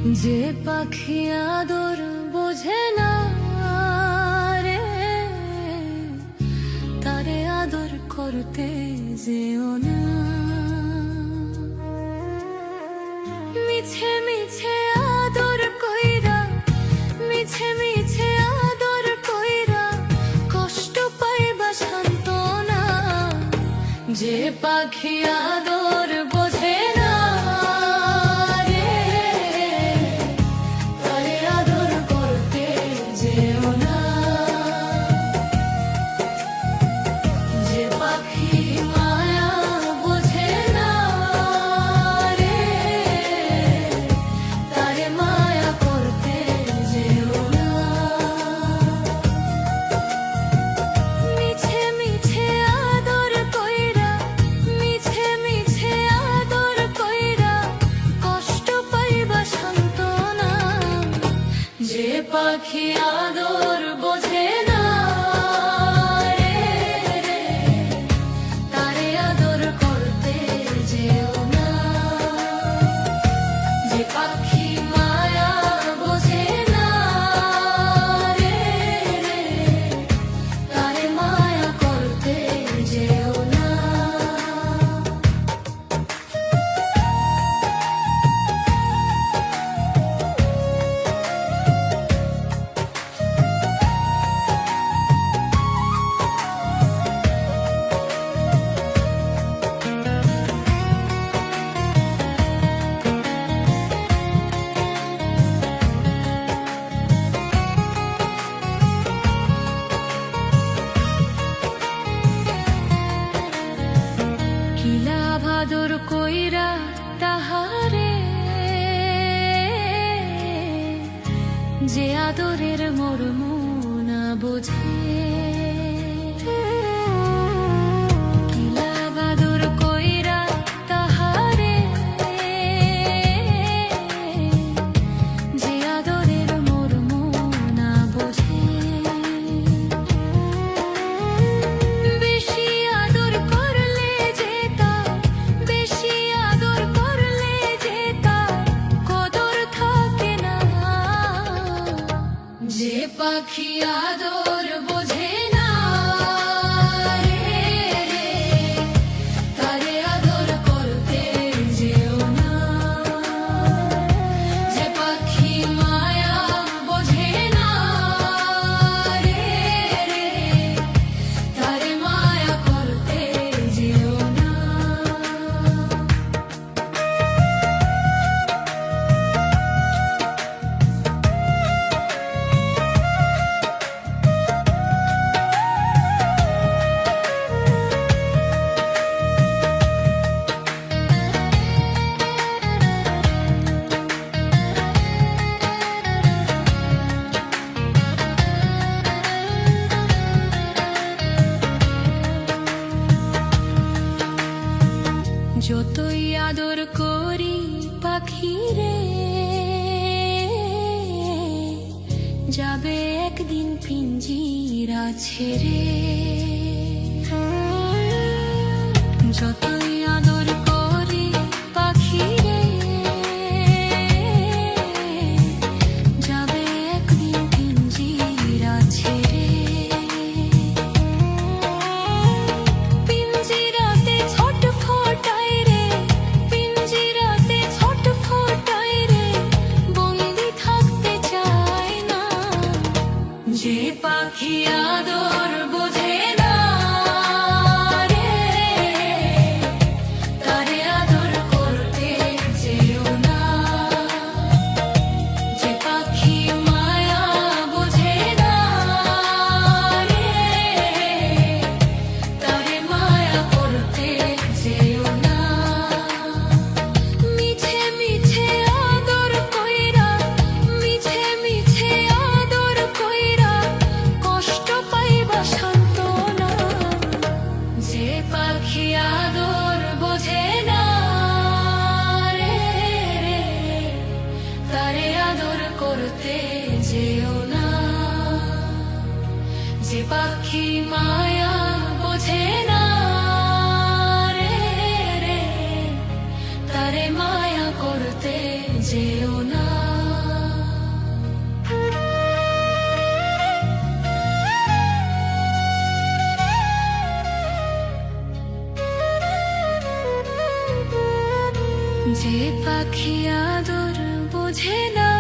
যে পাখি আদর বোঝে না রে, তারে আদর করতে যেও না। মিছে মিছে আদর কইরা, মিছে মিছে আদর কইরা কষ্ট পাইবা সান্ত্বনা। যে পাখি আদর বোঝে না রে, তারে আদর করতে যেও না। যে পাখি মায়া বোঝে না রে, তারে মায়া করতে যেও না। মিছে মিছে আদর কইরা, মিছে মিছে আদর কইরা কষ্ট পাইবা সান্ত্বনা। যে পাখি আদর বোঝে না রে, তারে আদর করতে যেও না। যে পাখি মায়া বোঝে না রে, তারে মায়া করতে যেও না। কিলা ভাদর কইরা তাহারে, যে আদরের মর্ম না বোঝে। কিলা ভাদর কইরা তাহারে, যে আদরের মর্ম না বোঝে। বেশি আদর করলে যে তার, বেশি আদর করলে যে তার কদর থাকে না। যে পাখি আদর বোঝে না রে, তারে আদর করতে যেও না। যে পাখি মায়া বোঝে না রে, তারে মায়া করতে যেও না। যতই আদর করি পাখি রে, যাবে একদিন পিঞ্জিরা ছেড়ে। যতই আদর করি পাখি রে, যাবে একদিন পিঞ্জিরা ছেড়ে। পিঞ্জিরাতে ছটফটায় রে, পিঞ্জিরাতে ছটফটায় রে, বন্দি থাকতে চায় না। যে পাখি আদর বোঝে না রে, তারে আদর করতে যেও না। যে পাখি মায়া বোঝে না রে, তারে মায়া করতে যেও না। মিছে মিছে আদর কইরা, মিছে মিছে আদর কইরা কষ্ট পাইবা সান্ত্বনা। যে পাখি আদর বোঝে না রে, তারে আদর করতে যেও না। যে পাখি মায়া বোঝে না রে, তারে মায়া করতে যেও না। যে পাখি আদর বোঝে না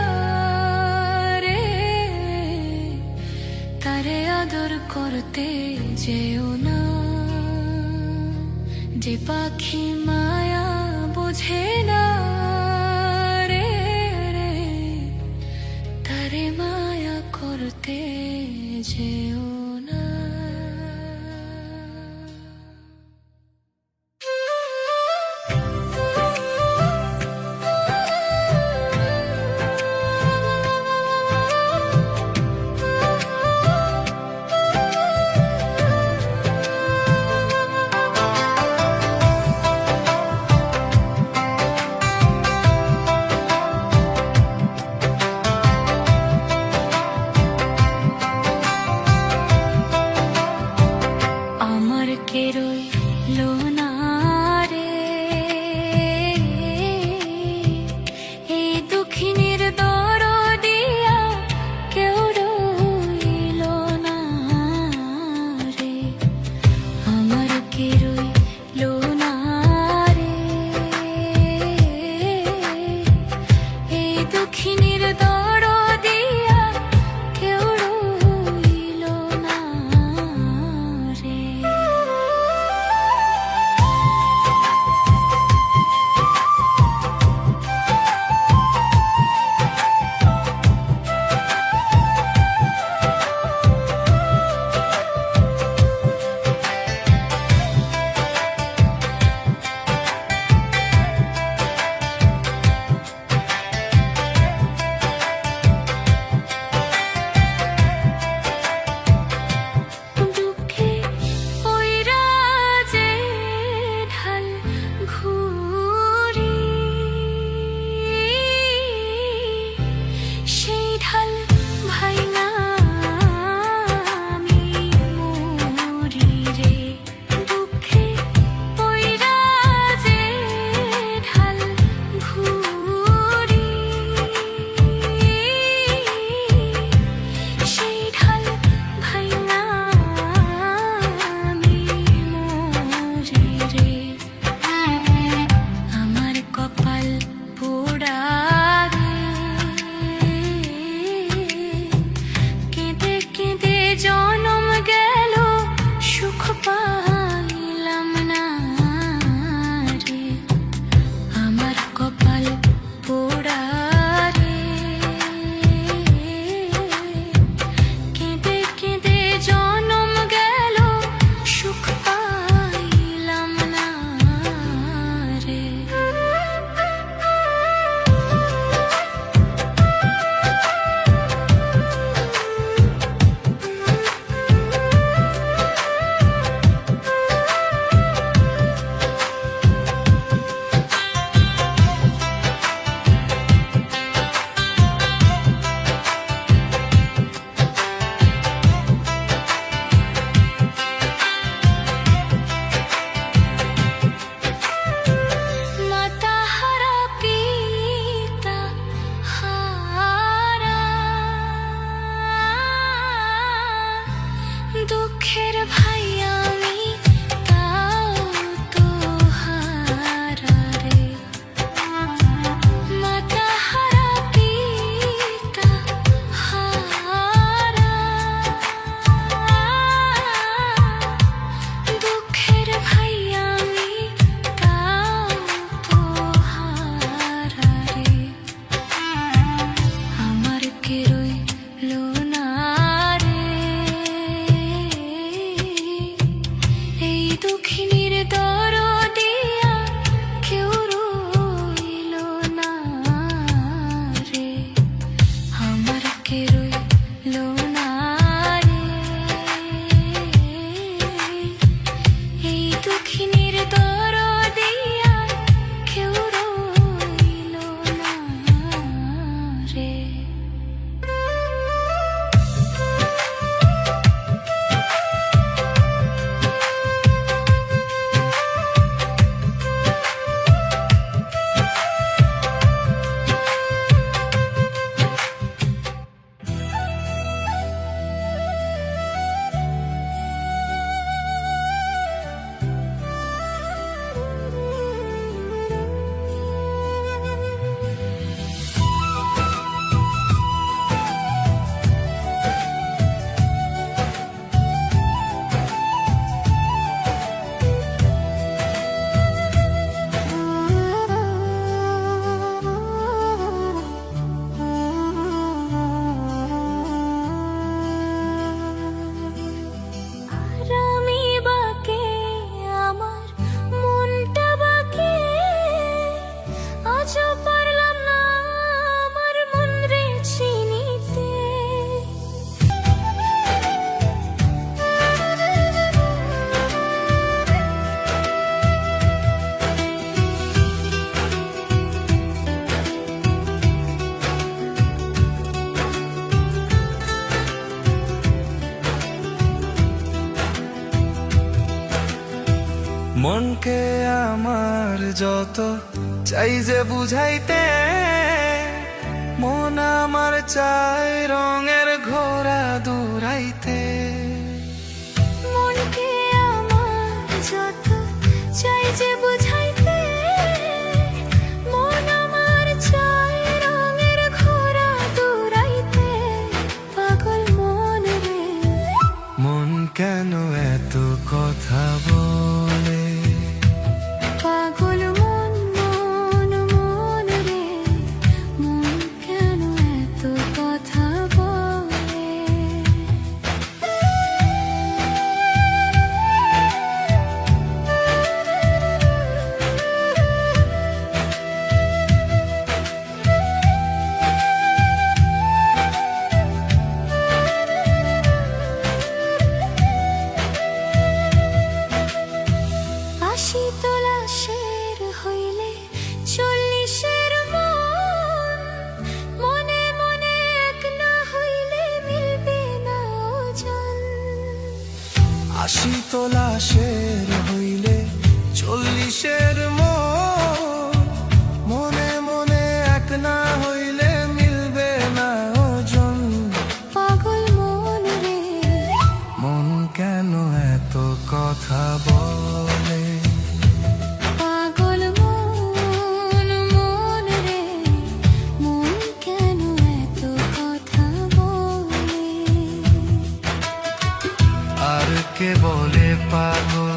রে, তারে আদর করতে যেও না। যে পাখি মায়া বোঝে না রে, তারে মায়া করতে যেও না। কে রইলো না রে, এই দুঃখিনীর দরদিয়া কেউ রইলো না রে। আমার কে রইলো না রে, এই দুঃখিনীর দরদিয়া কেউ রইলো না রে। সুখ পাইলাম না। মনকে আমার যত চাই যে বুঝাইতে, মন আমার চাই রঙের ঘোড়া দৌড়াইতে। মনকে আমার যত চাই যে বুঝাইতে, মন আমার চাই রঙের ঘোড়া দৌড়াইতে। পাগল মন রে, মন কেন এত কথা বলে? পাগল মন মন মন রে, মন কেন এত কথা বলে? আশি তোলা শের হইলে 40-এর মন, মনে মনে এক না হইলে মিলবে না ওজন। 80 তোলা শের হইলে 40-এর মন, মনে মনে এক না হইলে মিলবে না ওজন। পাগল মন রে, মন কেন এত কথা বলে? পাগল মন মন রে, মন কেন এত কথা বলে? আর কে বলে পাগল,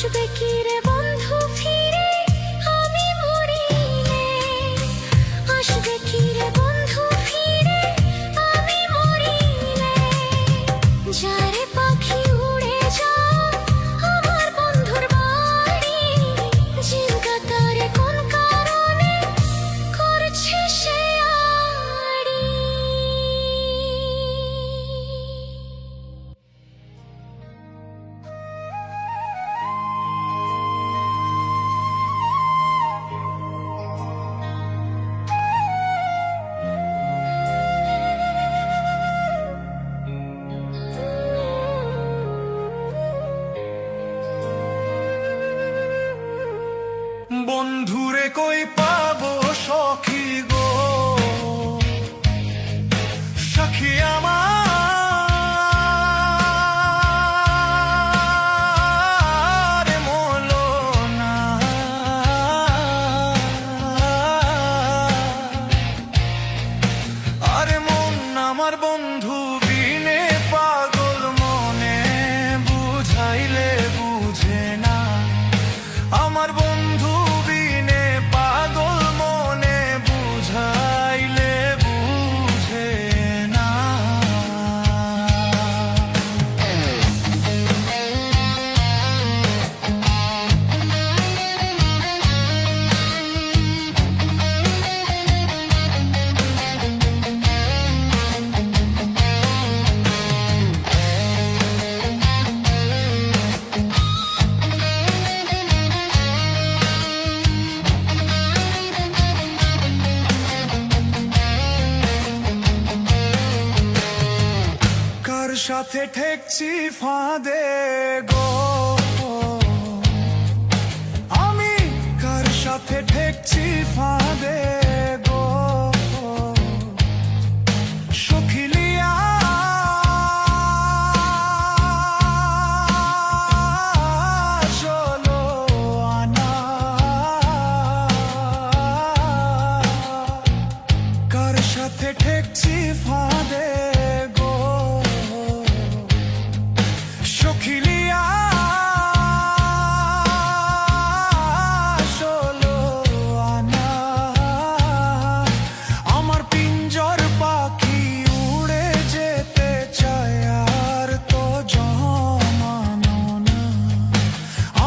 আসবে কি রে বন্ধু ফিরে আমি মরিলে, আসবে কি রে বন্ধু ফিরে আমি মরিলে। যারে পাখি উড়ে যা আমার বন্ধুর বাড়ি, জিলগা তারে কোন কারণে করছে সে আড়ি। বন্ধুরে কই পাবো সখী গো, সখী আমার মলো না। আরে মন আমার বন্ধু বিনে পাগল মনে, বুঝাইলে বুঝে না। আমার বন্ধু বিনে পাগল মনে, বুঝাইলে বুঝে না। কার সাথে ঠেকছি ফাঁদে গো, আমি কার সাথে ঠেকছি ফাঁদে গো, সখিলিয়া চলো আনা। কার সাথে ঠেকছি ফাঁদে গো, সখিলিয়া চলো আনা। আমার পিঞ্জর পাখি উড়ে যেতে চায় আর তো জমানো না।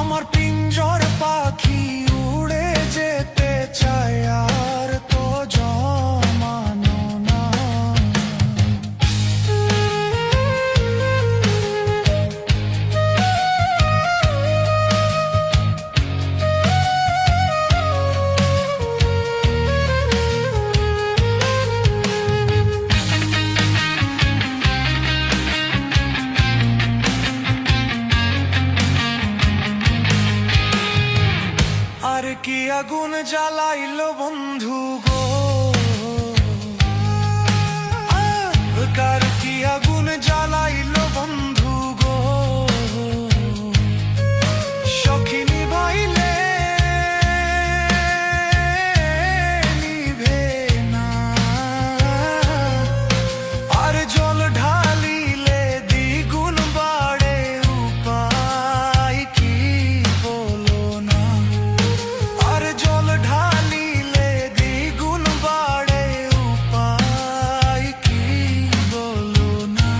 আমার পিঞ্জর পাখি উড়ে যেতে চায় আর তো জমানো না। আর কি আগুন জ্বালাইলো বন্ধু গো, কার কি আগুন জ্বালাইলো বন্ধু গো, সখী নিভাইলে নিভে না। আর জল ঢালিলে দ্বিগুণ বাড়ে, উপায় কি বলো না। আর জল ঢালিলে দ্বিগুণ বাড়ে, উপায় কি বলো না।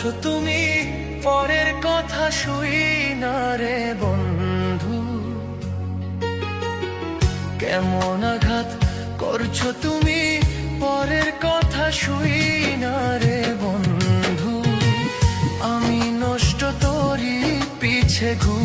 করছো তুমি, পরের কথা শুই না রে বন্ধু। কেমন আঘাত করছো তুমি, পরের কথা শুই না রে বন্ধু। আমি নষ্ট তোরই পিছে ঘুরি